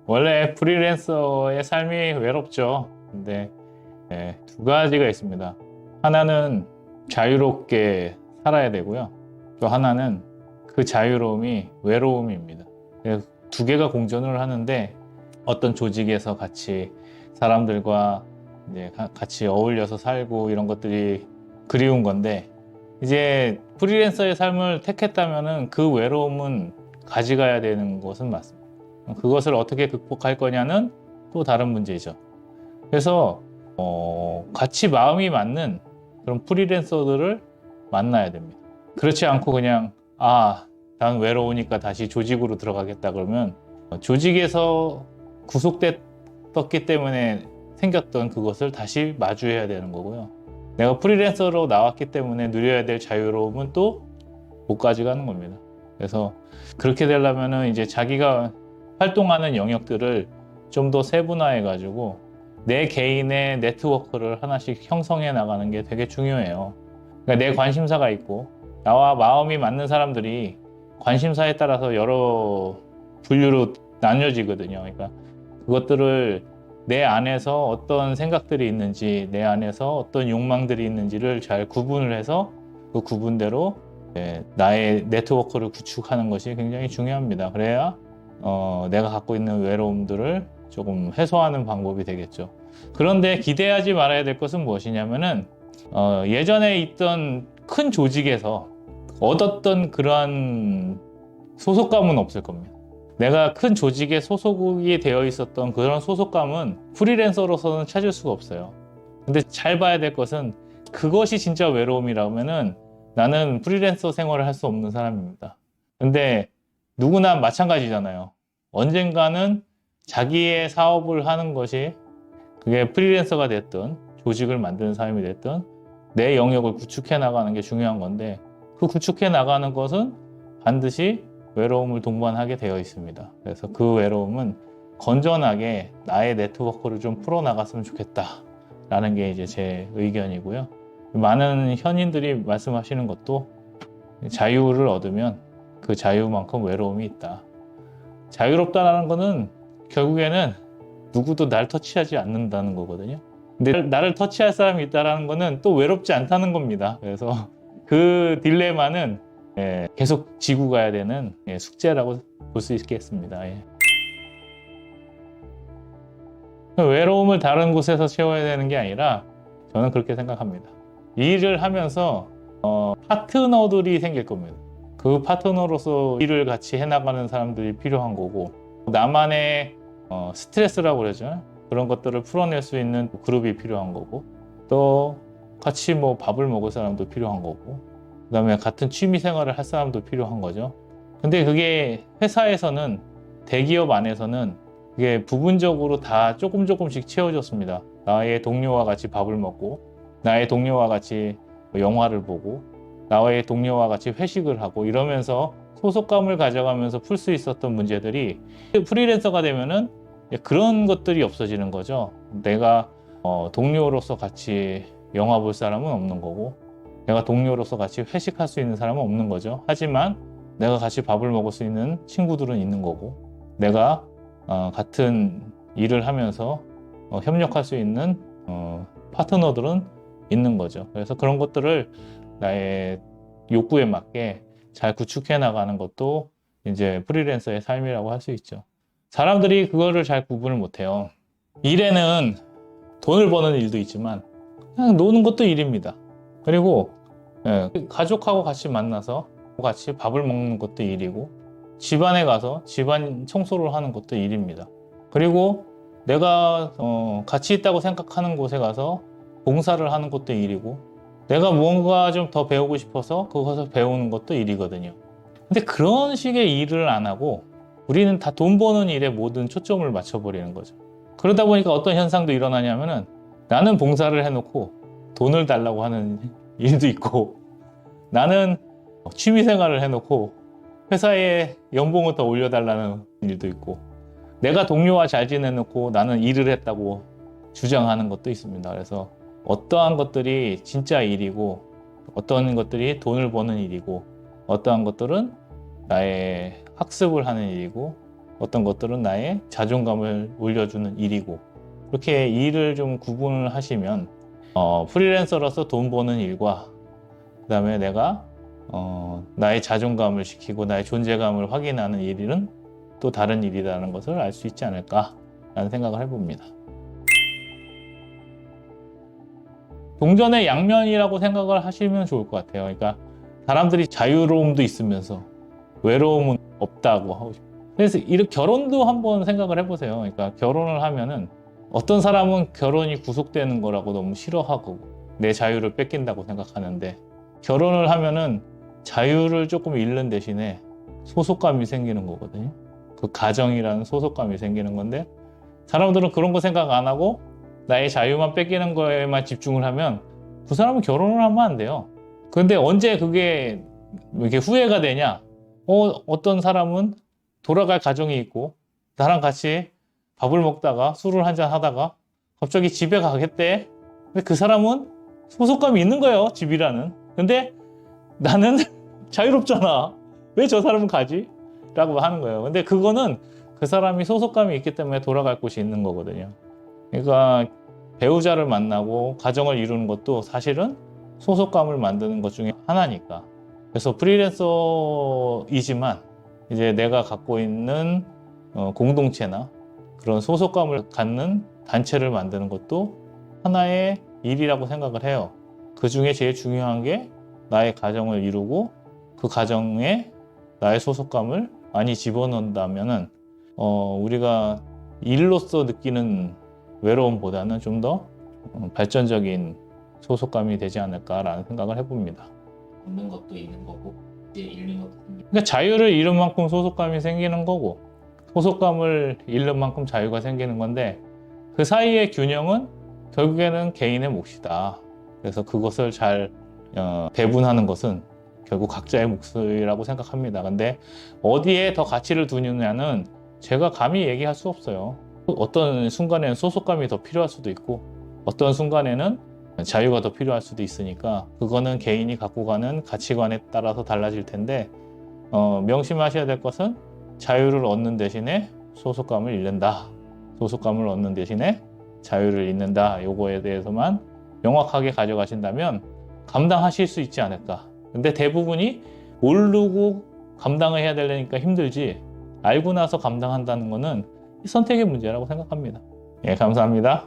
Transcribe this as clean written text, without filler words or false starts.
원래 프리랜서의 삶이 외롭죠. 근데 두 가지가 있습니다. 하나는 자유롭게 살아야 되고요. 또 하나는 그 자유로움이 외로움입니다. 그래서 두 개가 공존을 하는데 어떤 조직에서 같이 사람들과 이제 같이 어울려서 살고 이런 것들이 그리운 건데 이제 프리랜서의 삶을 택했다면은 그 외로움은 가져가야 되는 것은 맞습니다. 그것을 어떻게 극복할 거냐는 또 다른 문제죠. 그래서 같이 마음이 맞는 그런 프리랜서들을 만나야 됩니다. 그렇지 않고 그냥 난 외로우니까 다시 조직으로 들어가겠다 그러면 조직에서 구속됐기 때문에 생겼던 그것을 다시 마주해야 되는 거고요. 내가 프리랜서로 나왔기 때문에 누려야 될 자유로움은 또 못 가져가는 겁니다. 그래서 그렇게 되려면은 이제 자기가 활동하는 영역들을 좀 더 세분화해 가지고 내 개인의 네트워크를 하나씩 형성해 나가는 게 되게 중요해요. 그러니까 내 관심사가 있고 나와 마음이 맞는 사람들이 관심사에 따라서 여러 분류로 나뉘어지거든요. 그러니까 그것들을 내 안에서 어떤 생각들이 있는지, 내 안에서 어떤 욕망들이 있는지를 잘 구분을 해서 그 구분대로 나의 네트워크를 구축하는 것이 굉장히 중요합니다. 그래야 내가 갖고 있는 외로움들을 조금 해소하는 방법이 되겠죠. 그런데 기대하지 말아야 될 것은 무엇이냐면은 예전에 있던 큰 조직에서 얻었던 그러한 소속감은 없을 겁니다. 내가 큰 조직에 소속이 되어 있었던 그런 소속감은 프리랜서로서는 찾을 수가 없어요. 근데 잘 봐야 될 것은 그것이 진짜 외로움이라면은 나는 프리랜서 생활을 할 수 없는 사람입니다. 근데 누구나 마찬가지잖아요. 언젠가는 자기의 사업을 하는 것이 그게 프리랜서가 됐든 조직을 만드는 사람이 됐든 내 영역을 구축해 나가는 게 중요한 건데 그 구축해 나가는 것은 반드시 외로움을 동반하게 되어 있습니다. 그래서 그 외로움은 건전하게 나의 네트워크를 좀 풀어나갔으면 좋겠다라는 게 이제 제 의견이고요. 많은 현인들이 말씀하시는 것도 자유를 얻으면 그 자유만큼 외로움이 있다. 자유롭다라는 거는 결국에는 누구도 날 터치하지 않는다는 거거든요. 근데 나를 터치할 사람이 있다는 거는 또 외롭지 않다는 겁니다. 그래서 그 딜레마는 계속 지고 가야 되는 숙제라고 볼 수 있겠습니다. 외로움을 다른 곳에서 채워야 되는 게 아니라 저는 그렇게 생각합니다. 일을 하면서 파트너들이 생길 겁니다. 그 파트너로서 일을 같이 해나가는 사람들이 필요한 거고 나만의 스트레스라고 그러죠. 그런 것들을 풀어낼 수 있는 그룹이 필요한 거고 또 같이 뭐 밥을 먹을 사람도 필요한 거고 그다음에 같은 취미 생활을 할 사람도 필요한 거죠. 근데 그게 회사에서는 대기업 안에서는 그게 부분적으로 다 조금씩 채워졌습니다. 나의 동료와 같이 밥을 먹고 나의 동료와 같이 영화를 보고 나의 동료와 같이 회식을 하고 이러면서 소속감을 가져가면서 풀 수 있었던 문제들이 프리랜서가 되면은 그런 것들이 없어지는 거죠. 내가 동료로서 같이 영화 볼 사람은 없는 거고 내가 동료로서 같이 회식할 수 있는 사람은 없는 거죠. 하지만 내가 같이 밥을 먹을 수 있는 친구들은 있는 거고 내가 같은 일을 하면서 협력할 수 있는 파트너들은 있는 거죠. 그래서 그런 것들을 나의 욕구에 맞게 잘 구축해 나가는 것도 이제 프리랜서의 삶이라고 할 수 있죠. 사람들이 그거를 잘 구분을 못 해요. 일에는 돈을 버는 일도 있지만 그냥 노는 것도 일입니다. 그리고 가족하고 같이 만나서 같이 밥을 먹는 것도 일이고 집안에 가서 집안 청소를 하는 것도 일입니다. 그리고 내가 가치 있다고 생각하는 곳에 가서 봉사를 하는 것도 일이고 내가 무언가 좀 더 배우고 싶어서 그것을 배우는 것도 일이거든요. 근데 그런 식의 일을 안 하고 우리는 다 돈 버는 일에 모든 초점을 맞춰버리는 거죠. 그러다 보니까 어떤 현상도 일어나냐면은 나는 봉사를 해놓고 돈을 달라고 하는 일도 있고 나는 취미 생활을 해놓고 회사에 연봉을 더 올려달라는 일도 있고 내가 동료와 잘 지내놓고 나는 일을 했다고 주장하는 것도 있습니다. 그래서 어떠한 것들이 진짜 일이고 어떤 것들이 돈을 버는 일이고 어떠한 것들은 나의 학습을 하는 일이고 어떤 것들은 나의 자존감을 올려주는 일이고, 그렇게 일을 좀 구분을 하시면 프리랜서로서 돈 버는 일과 그다음에 내가 나의 자존감을 지키고 나의 존재감을 확인하는 일은 또 다른 일이라는 것을 알 수 있지 않을까라는 생각을 해봅니다. 동전의 양면이라고 생각을 하시면 좋을 것 같아요. 그러니까 사람들이 자유로움도 있으면서 외로움은 없다고 하고 싶어요. 그래서 이렇게 결혼도 한번 생각을 해보세요. 그러니까 결혼을 하면은 어떤 사람은 결혼이 구속되는 거라고 너무 싫어하고 내 자유를 뺏긴다고 생각하는데, 결혼을 하면은 자유를 조금 잃는 대신에 소속감이 생기는 거거든요. 그 가정이라는 소속감이 생기는 건데, 사람들은 그런 거 생각 안 하고 나의 자유만 뺏기는 거에만 집중을 하면 그 사람은 결혼을 하면 안 돼요. 근데 언제 그게 이렇게 후회가 되냐? 어떤 사람은 돌아갈 가정이 있고 나랑 같이 밥을 먹다가 술을 한잔 하다가 갑자기 집에 가겠대. 근데 그 사람은 소속감이 있는 거예요, 집이라는. 근데 나는 자유롭잖아. 왜 저 사람은 가지? 라고 하는 거예요. 근데 그거는 그 사람이 소속감이 있기 때문에 돌아갈 곳이 있는 거거든요. 그러니까 배우자를 만나고 가정을 이루는 것도 사실은 소속감을 만드는 것 중에 하나니까. 그래서 프리랜서이지만 이제 내가 갖고 있는 공동체나 그런 소속감을 갖는 단체를 만드는 것도 하나의 일이라고 생각을 해요. 그 중에 제일 중요한 게 나의 가정을 이루고 그 가정에 나의 소속감을 많이 집어넣는다면은 우리가 일로서 느끼는 외로움보다는 좀 더 발전적인 소속감이 되지 않을까라는 생각을 해봅니다. 얻는 것도 있는 거고 이제 잃는 것도 있는 거고. 그러니까 자유를 잃은 만큼 소속감이 생기는 거고, 소속감을 잃는 만큼 자유가 생기는 건데, 그 사이의 균형은 결국에는 개인의 몫이다. 그래서 그것을 잘 배분하는 것은 결국 각자의 몫이라고 생각합니다. 근데 어디에 더 가치를 두느냐는 제가 감히 얘기할 수 없어요. 어떤 순간에는 소속감이 더 필요할 수도 있고 어떤 순간에는 자유가 더 필요할 수도 있으니까 그거는 개인이 갖고 가는 가치관에 따라서 달라질 텐데, 명심하셔야 될 것은 자유를 얻는 대신에 소속감을 잃는다. 소속감을 얻는 대신에 자유를 잃는다. 요거에 대해서만 명확하게 가져가신다면 감당하실 수 있지 않을까. 근데 대부분이 모르고 감당을 해야 되려니까 힘들지, 알고 나서 감당한다는 거는 선택의 문제라고 생각합니다. 예, 감사합니다.